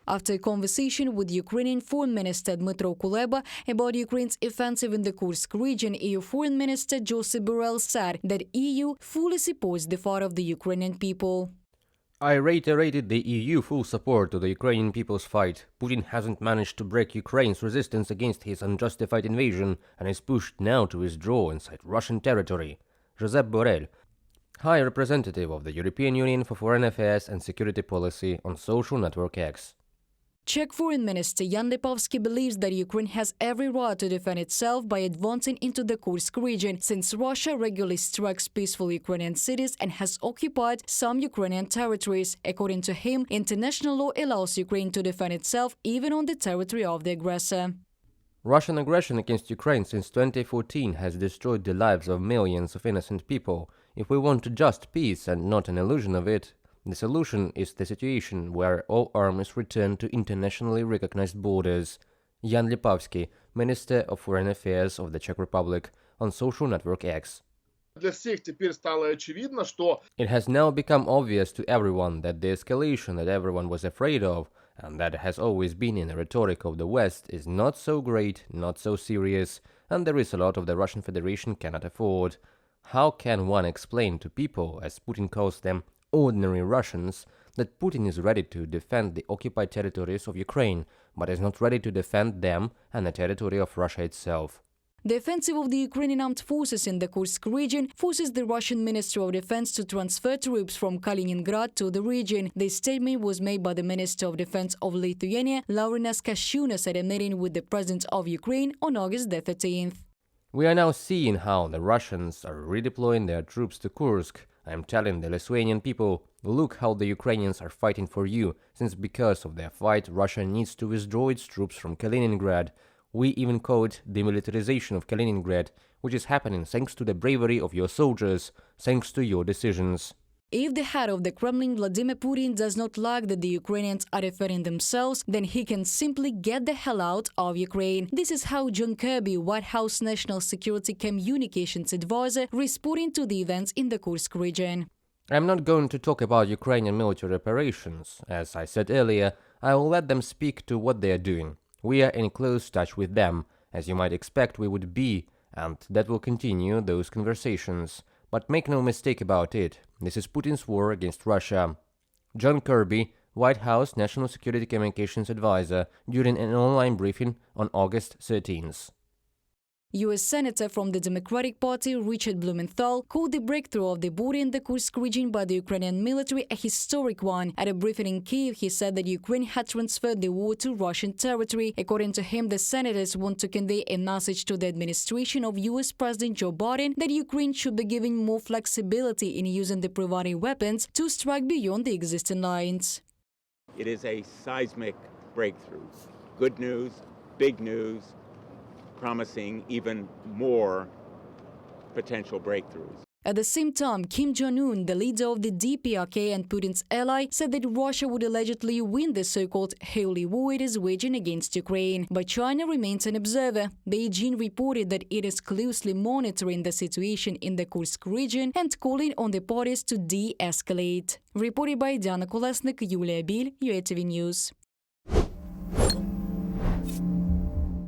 After a conversation with Ukrainian Foreign Minister Dmytro Kuleba about Ukraine's offensive in the Kursk region, EU Foreign Minister Josep Borrell said that EU fully supports the fight of the Ukrainian people. I reiterated the EU full support to the Ukrainian people's fight. Putin hasn't managed to break Ukraine's resistance against his unjustified invasion and is pushed now to withdraw inside Russian territory. Josep Borrell, High Representative of the European Union for Foreign Affairs and Security Policy, on social network X. Czech Foreign Minister Jan Lipavsky believes that Ukraine has every right to defend itself by advancing into the Kursk region, since Russia regularly strikes peaceful Ukrainian cities and has occupied some Ukrainian territories. According to him, international law allows Ukraine to defend itself even on the territory of the aggressor. Russian aggression against Ukraine since 2014 has destroyed the lives of millions of innocent people. If we want a just peace and not an illusion of it, the solution is the situation where all armies return to internationally recognized borders. Jan Lipavsky, Minister of Foreign Affairs of the Czech Republic, on social network X. It has now become obvious to everyone that the escalation that everyone was afraid of, and that has always been in the rhetoric of the West, is not so great, not so serious, and there is a lot of the Russian Federation cannot afford. How can one explain to people, as Putin calls them, ordinary Russians, that Putin is ready to defend the occupied territories of Ukraine, but is not ready to defend them and the territory of Russia itself? The offensive of the Ukrainian armed forces in the Kursk region forces the Russian Ministry of Defense to transfer troops from Kaliningrad to the region. This statement was made by the Minister of Defense of Lithuania, Laurynas Kasčiūnas, at a meeting with the President of Ukraine on August 13th. We are now seeing how the Russians are redeploying their troops to Kursk. I am telling the Lithuanian people, look how the Ukrainians are fighting for you, since because of their fight Russia needs to withdraw its troops from Kaliningrad. We even call it demilitarization of Kaliningrad, which is happening thanks to the bravery of your soldiers, thanks to your decisions. If the head of the Kremlin, Vladimir Putin, does not like that the Ukrainians are defending themselves, then he can simply get the hell out of Ukraine. This is how John Kirby, White House National Security Communications Advisor, responding to the events in the Kursk region. I'm not going to talk about Ukrainian military operations. As I said earlier, I will let them speak to what they are doing. We are in close touch with them, as you might expect we would be, and that will continue those conversations. But make no mistake about it, this is Putin's war against Russia. John Kirby, White House National Security Communications Advisor, during an online briefing on August 13th. U.S. Senator from the Democratic Party Richard Blumenthal called the breakthrough of the border in the Kursk region by the Ukrainian military a historic one. At a briefing in Kyiv, he said that Ukraine had transferred the war to Russian territory. According to him, the senators want to convey a message to the administration of U.S. President Joe Biden that Ukraine should be given more flexibility in using the provided weapons to strike beyond the existing lines. It is a seismic breakthrough. Good news, big news, promising even more potential breakthroughs. At the same time, Kim Jong-un, the leader of the DPRK and Putin's ally, said that Russia would allegedly win the so-called holy war it is waging against Ukraine. But China remains an observer. Beijing reported that it is closely monitoring the situation in the Kursk region and calling on the parties to de-escalate. Reported by Diana Kolesnik, Yulia Bil, UATV News.